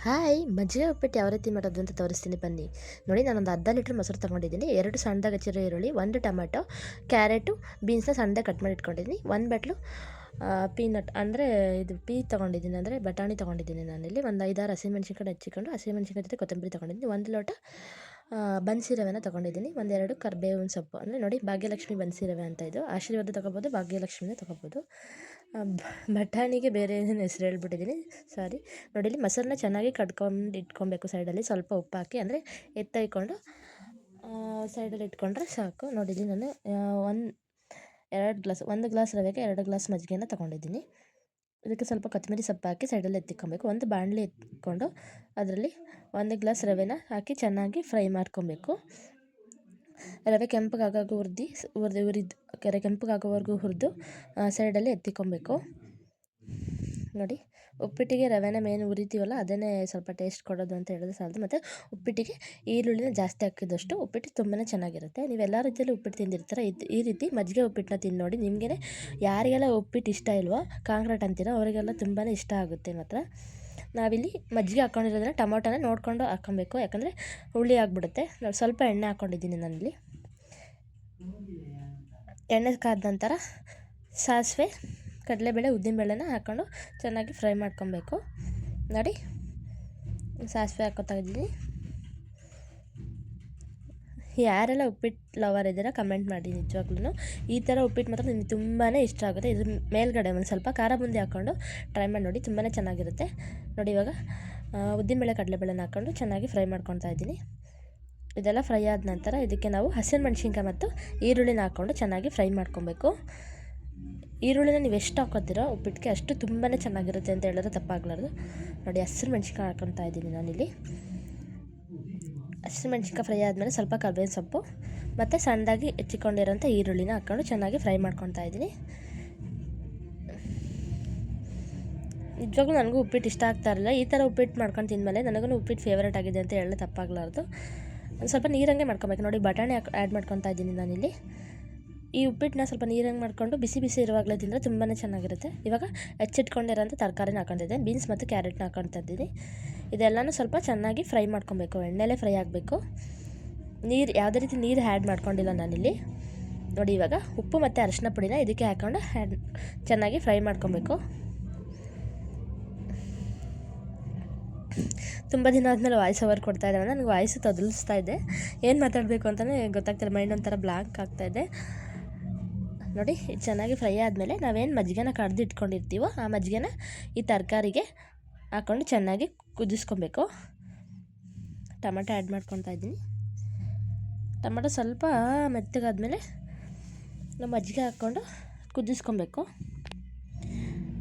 Hi ಮಜ್ಜಿಗೆ ಉಪ್ಪಿಟ್ಟು ಯಾವ ರೀತಿ ಮಾಡೋದು ಅಂತ ತೋರಿಸ್ತೀನಿ ಬನ್ನಿ. ನೋಡಿ ನಾನೊಂದು ಅರ್ಧ ಲೀಟ್ರ್ ಮೊಸರು ತೊಗೊಂಡಿದ್ದೀನಿ, 2 ಸಣ್ಣದಾಗಿ ಹಚ್ಚಿರೋ ಈರುಳ್ಳಿ, 1 ಟೊಮ್ಯಾಟೊ, ಕ್ಯಾರೆಟು, ಬೀನ್ಸ್ನ ಸಣ್ಣದಾಗಿ ಕಟ್ ಮಾಡಿ ಇಟ್ಕೊಂಡಿದ್ದೀನಿ, 1 ಬಟ್ಲು ಪೀನಟ್ ಅಂದರೆ ಇದು ತೊಗೊಂಡಿದ್ದೀನಿ, ಅಂದರೆ ಬಟಾಣಿ ತೊಗೊಂಡಿದ್ದೀನಿ ನಾನಿಲ್ಲಿ, ಒಂದು 5-6 ಹಸಿಮೆಣ್ಸಿನ್ಕಾಯಿ ಹೆಚ್ಚಿಕೊಂಡು ಹಸಿಮೆಣ್ಸಿನ್ಕಾಯಿ ಜೊತೆ ಕೊತ್ತಂಬರಿ ತೊಗೊಂಡಿದ್ದೀನಿ, 1 ಲೋಟ ಬನ್ಸಿ ರವೆನ ತೊಗೊಂಡಿದ್ದೀನಿ, 1-2 ಕರಿಬೇವಿನ ಸೊಪ್ಪು, ಅಂದರೆ ನೋಡಿ ಭಾಗ್ಯಲಕ್ಷ್ಮಿ ಬನ್ಸಿ ರವೆ ಅಂತ ಇದು, ಆಶೀರ್ವಾದ ತೊಗೋಬೋದು, ಭಾಗ್ಯಲಕ್ಷ್ಮಿನೇ ತೊಗೋಬೋದು. ಬಟಾಣಿಗೆ ಬೇರೆ ಏನೇನು ಹೆಸರು ಹೇಳ್ಬಿಟ್ಟಿದ್ದೀನಿ, ಸಾರಿ. ನೋಡಿ ಇಲ್ಲಿ ಮೊಸರನ್ನ ಚೆನ್ನಾಗಿ ಕಡ್ಕೊಂಡು ಇಟ್ಕೊಬೇಕು ಸೈಡಲ್ಲಿ, ಸ್ವಲ್ಪ ಉಪ್ಪು ಹಾಕಿ, ಅಂದರೆ ಎತ್ತೈಕೊಂಡು ಸೈಡಲ್ಲಿ ಇಟ್ಕೊಂಡ್ರೆ ಸಾಕು. ನೋಡಿಲಿ ನಾನು 1 ಗ್ಲಾಸ್ ರವೆಗೆ 2 ಗ್ಲಾಸ್ ಮಜ್ಜಿಗೆನ ತೊಗೊಂಡಿದ್ದೀನಿ. ಇದಕ್ಕೆ ಸ್ವಲ್ಪ ಕೊತ್ತಂಬರಿ ಸೊಪ್ಪು ಹಾಕಿ ಸೈಡಲ್ಲಿ ಎತ್ತಿಕ್ಕೊಬೇಕು. ಒಂದು ಬಾಣಲಿ ಎತ್ಕೊಂಡು ಅದರಲ್ಲಿ 1 ಗ್ಲಾಸ್ ರವೆನ ಹಾಕಿ ಚೆನ್ನಾಗಿ ಫ್ರೈ ಮಾಡ್ಕೊಬೇಕು. ರವೆ ಕೆಂಪಗಾಗೋವರೆಗೂ ಕೆಂಪಗಾಗೋವರೆಗೂ ಹುರಿದು ಸೈಡಲ್ಲಿ ಎತ್ತಿಕೊಬೇಕು. ನೋಡಿ ಉಪ್ಪಿಟ್ಟಿಗೆ ರವೆನ ಮೇನ್ ಹುರಿತೀವಲ್ಲ, ಅದನ್ನೇ ಸ್ವಲ್ಪ ಟೇಸ್ಟ್ ಕೊಡೋದು ಅಂತ ಹೇಳಿದ್ರೆ ಸಾಲದು. ಮತ್ತು ಉಪ್ಪಿಟ್ಟಿಗೆ ಈರುಳ್ಳಿನ ಜಾಸ್ತಿ ಹಾಕಿದಷ್ಟು ಉಪ್ಪಿಟ್ಟು ತುಂಬಾ ಚೆನ್ನಾಗಿರುತ್ತೆ. ನೀವೆಲ್ಲ ರೀತಿಯಲ್ಲಿ ಉಪ್ಪಿಟ್ಟು ತಿಂದಿರ್ತೀರ, ಈ ರೀತಿ ಮಜ್ಜಿಗೆ ಉಪ್ಪಿಟ್ಟನ್ನ ತಿಂದು ನೋಡಿ. ನಿಮಗೇ ಯಾರಿಗೆಲ್ಲ ಉಪ್ಪಿಟ್ಟು ಇಷ್ಟ ಇಲ್ವೋ, ಕಾಂಕ್ರೀಟ್ ಅಂತೀರೋ ಅವರಿಗೆಲ್ಲ ತುಂಬಾ ಇಷ್ಟ ಆಗುತ್ತೆ. ಮಾತ್ರ ನಾವಿಲ್ಲಿ ಮಜ್ಜಿಗೆ ಹಾಕ್ಕೊಂಡಿರೋದ್ರೆ ಟೊಮೊಟೊನ ನೋಡಿಕೊಂಡು ಹಾಕ್ಕೊಬೇಕು, ಯಾಕಂದರೆ ಹುಳಿ ಆಗಿಬಿಡುತ್ತೆ. ಸ್ವಲ್ಪ ಎಣ್ಣೆ ಹಾಕ್ಕೊಂಡಿದ್ದೀನಿ ನಾನಿಲ್ಲಿ. ಎಣ್ಣೆ ಕಾದ ನಂತರ ಸಾಸಿವೆ, ಕಡಲೆಬೇಳೆ, ಉದ್ದಿನಬೇಳೆನ ಹಾಕ್ಕೊಂಡು ಚೆನ್ನಾಗಿ ಫ್ರೈ ಮಾಡ್ಕೊಬೇಕು. ನೋಡಿ ಸಾಸಿವೆ ಹಾಕ್ಕೊತಾ ಇದ್ದೀನಿ. ಯಾರೆಲ್ಲ ಉಪ್ಪಿಟ್ಟು ಲವರ್ ಇದ್ದೀರಾ ಕಮೆಂಟ್ ಮಾಡಿ. ನಿಜವಾಗ್ಲೂ ಈ ಥರ ಉಪ್ಪಿಟ್ಟು ಮಾತ್ರ ನಿಮಗೆ ತುಂಬಾ ಇಷ್ಟ ಆಗುತ್ತೆ. ಇದ್ರ ಮೇಲ್ಗಡೆ ಒಂದು ಸ್ವಲ್ಪ ಖಾರ ಬುಂದಿ ಹಾಕ್ಕೊಂಡು ಟ್ರೈ ಮಾಡಿ ನೋಡಿ, ತುಂಬಾ ಚೆನ್ನಾಗಿರುತ್ತೆ. ನೋಡಿ ಇವಾಗ ಉದ್ದಿನಬೇಳೆ, ಕಡಲೆಬೇಳೆನ ಹಾಕ್ಕೊಂಡು ಚೆನ್ನಾಗಿ ಫ್ರೈ ಮಾಡ್ಕೊತಾ ಇದ್ದೀನಿ. ಇದೆಲ್ಲ ಫ್ರೈ ಆದ ನಂತರ ಇದಕ್ಕೆ ನಾವು ಹಸಿಮೆಣ್ಸಿನ್ಕಾಯಿ ಮತ್ತು ಈರುಳ್ಳಿನ ಹಾಕ್ಕೊಂಡು ಚೆನ್ನಾಗಿ ಫ್ರೈ ಮಾಡ್ಕೊಬೇಕು. ಈರುಳ್ಳಿನ ನೀವು ಎಷ್ಟು ಹಾಕೋತೀರೋ ಉಪ್ಪಿಟ್ಟಿಗೆ ಅಷ್ಟು ತುಂಬಾ ಚೆನ್ನಾಗಿರುತ್ತೆ ಅಂತ ಹೇಳಿದ್ರೆ ತಪ್ಪಾಗಲಾರ್ದು. ನೋಡಿ ಹಸಿಮೆಣ್ಸಿನ್ಕಾಯಿ ಹಾಕ್ಕೊತಾ ಇದ್ದೀನಿ ನಾನಿಲ್ಲಿ. ಹಸಿಮೆಣ್ಸಿನ್ಕಾಯಿ ಫ್ರೈ ಆದಮೇಲೆ ಸ್ವಲ್ಪ ಕರಿಬೇವಿನ ಸೊಪ್ಪು ಮತ್ತು ಸಣ್ಣದಾಗಿ ಹೆಚ್ಚಿಕೊಂಡಿರೋಂಥ ಈರುಳ್ಳಿನ ಹಾಕ್ಕೊಂಡು ಚೆನ್ನಾಗಿ ಫ್ರೈ ಮಾಡ್ಕೊತಾ ಇದ್ದೀನಿ. ನಿಜವಾಗ್ಲೂ ನನಗೂ ಉಪ್ಪಿಟ್ಟು ಇಷ್ಟ ಆಗ್ತಾ ಇರಲಿಲ್ಲ. ಈ ಥರ ಉಪ್ಪಿಟ್ಟು ಮಾಡ್ಕೊಂಡು ತಿಂದಮೇಲೆ ನನಗೂ ಉಪ್ಪಿಟ್ಟು ಫೇವ್ರೇಟ್ ಆಗಿದೆ ಅಂತ ಹೇಳಿದ್ರೆ ತಪ್ಪಾಗಲಾರ್ದು. ಒಂದು ಸ್ವಲ್ಪ ನೀರಂಗೆ ಮಾಡ್ಕೊಬೇಕು. ನೋಡಿ ಬಟಾಣಿ ಆ್ಯಡ್ ಮಾಡ್ಕೊತಾ ಇದ್ದೀನಿ ನಾನಿಲ್ಲಿ. ಈ ಉಪ್ಪಿಟ್ಟನ್ನ ಸ್ವಲ್ಪ ನೀರಂಗೆ ಮಾಡಿಕೊಂಡು ಬಿಸಿ ಬಿಸಿ ಇರುವಾಗಲೇ ತಿಂದರೆ ತುಂಬಾ ಚೆನ್ನಾಗಿರುತ್ತೆ. ಇವಾಗ ಹೆಚ್ಚಿಟ್ಕೊಂಡಿರೋಂಥ ತರಕಾರಿನ ಹಾಕೊಂಡಿದ್ದೆ, ಬೀನ್ಸ್ ಮತ್ತು ಕ್ಯಾರೆಟ್ನ ಹಾಕ್ಕೊತಾ ಇದ್ದೀನಿ. ಇದೆಲ್ಲನೂ ಸ್ವಲ್ಪ ಚೆನ್ನಾಗಿ ಫ್ರೈ ಮಾಡ್ಕೊಬೇಕು, ಎಣ್ಣೆಲೇ ಫ್ರೈ ಆಗಬೇಕು. ಯಾವುದೇ ರೀತಿ ನೀರು ಆ್ಯಡ್ ಮಾಡ್ಕೊಂಡಿಲ್ಲ ನಾನಿಲ್ಲಿ. ನೋಡಿ ಇವಾಗ ಉಪ್ಪು ಮತ್ತು ಅರಿಶಿನ ಪುಡಿನ ಇದಕ್ಕೆ ಹಾಕ್ಕೊಂಡು ಚೆನ್ನಾಗಿ ಫ್ರೈ ಮಾಡ್ಕೊಬೇಕು. ತುಂಬ ದಿನ ಆದಮೇಲೆ ವಾಯ್ಸ್ ಓವರ್ ಕೊಡ್ತಾ ಇದ್ದಾರೆ, ನನಗೆ ವಾಯ್ಸು ತೊದಲಿಸ್ತಾ ಇದೆ, ಏನು ಮಾತಾಡಬೇಕು ಅಂತಲೇ ಗೊತ್ತಾಗ್ತಿಲ್ಲ, ಮೈಂಡ್ ಒಂಥರ ಬ್ಲ್ಯಾಂಕ್ ಆಗ್ತಾಯಿದೆ. ನೋಡಿ ಚೆನ್ನಾಗಿ ಫ್ರೈ ಆದಮೇಲೆ ನಾವೇನು ಮಜ್ಜಿಗೆನ ಕಡ್ದು ಇಟ್ಕೊಂಡಿರ್ತೀವೋ ಆ ಮಜ್ಜಿಗೆನ ಈ ತರಕಾರಿಗೆ ಹಾಕ್ಕೊಂಡು ಚೆನ್ನಾಗಿ ಕುದಿಸ್ಕೊಬೇಕು. ಟೊಮೆಟೊ ಆ್ಯಡ್ ಮಾಡ್ಕೊತಾ ಇದ್ದೀನಿ. ಟೊಮೆಟೊ ಸ್ವಲ್ಪ ಮೆತ್ತಗಾದ್ಮೇಲೆ ನಾವು ಮಜ್ಜಿಗೆ ಹಾಕ್ಕೊಂಡು ಕುದಿಸ್ಕೊಬೇಕು.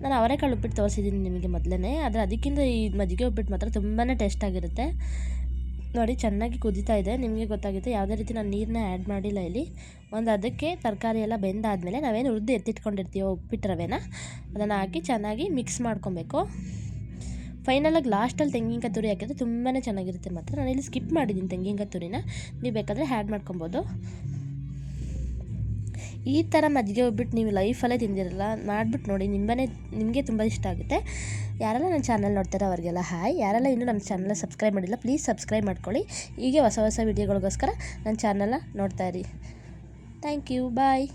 ನಾನು ಅವರೆಕಾಳು ಉಪ್ಪಿಟ್ಟು ತೋರಿಸಿದ್ದೀನಿ ನಿಮಗೆ ಮೊದಲೇ, ಆದರೆ ಅದಕ್ಕಿಂತ ಈ ಮಜ್ಜಿಗೆ ಉಪ್ಪಿಟ್ಟು ಮಾತ್ರ ತುಂಬಾ ಟೇಸ್ಟಾಗಿರುತ್ತೆ. ನೋಡಿ ಚೆನ್ನಾಗಿ ಕುದೀತಾ ಇದೆ, ನಿಮಗೆ ಗೊತ್ತಾಗುತ್ತೆ. ಯಾವುದೇ ರೀತಿ ನಾನು ನೀರನ್ನ ಆ್ಯಡ್ ಮಾಡಿಲ್ಲ ಇಲ್ಲಿ. ಅದಕ್ಕೆ ತರಕಾರಿ ಎಲ್ಲ ಬೆಂದಾದಮೇಲೆ ನಾವೇನು ಹುರಿದು ಎತ್ತಿಟ್ಕೊಂಡಿರ್ತೀವೋ ಉಪ್ಪಿಟ್ಟು ರವೆನ ಅದನ್ನು ಹಾಕಿ ಚೆನ್ನಾಗಿ ಮಿಕ್ಸ್ ಮಾಡ್ಕೊಬೇಕು. ಫೈನಲಾಗಿ ಲಾಸ್ಟಲ್ಲಿ ತೆಂಗಿನಕಾಯಿ ತುರಿ ಹಾಕಿದ್ರೆ ತುಂಬಾ ಚೆನ್ನಾಗಿರುತ್ತೆ. ಮಾತ್ರ ನಾನಿಲ್ಲಿ ಸ್ಕಿಪ್ ಮಾಡಿದ್ದೀನಿ ತೆಂಗಿನಕಾಯಿ ತುರಿನ, ನೀವು ಬೇಕಾದರೆ ಆ್ಯಡ್ ಮಾಡ್ಕೊಬೋದು. ಈ ಥರ ಮಜ್ಜಿಗೆ ಉಪ್ಪಿಟ್ಟು ನೀವು ಲೈಫಲ್ಲೇ ತಿಂದಿರಲ್ಲ, ಮಾಡಿಬಿಟ್ಟು ನೋಡಿ, ನಿಮಗೆ ತುಂಬ ಇಷ್ಟ ಆಗುತ್ತೆ. ಯಾರೆಲ್ಲ ನನ್ನ ಚಾನಲ್ ನೋಡ್ತಾರೆ ಅವರಿಗೆಲ್ಲ ಹಾಯ್. ಯಾರೆಲ್ಲ ಇನ್ನೂ ನಮ್ಮ ಚಾನಲ್ನ ಸಬ್ಸ್ಕ್ರೈಬ್ ಮಾಡಿಲ್ಲ ಪ್ಲೀಸ್ ಸಬ್ಸ್ಕ್ರೈಬ್ ಮಾಡ್ಕೊಳ್ಳಿ. ಹೀಗೆ ಹೊಸ ಹೊಸ ವೀಡಿಯೋಗಳಿಗೋಸ್ಕರ ನನ್ನ ಚಾನಲ್ನ ನೋಡ್ತಾಯಿರಿ. Thank you, bye.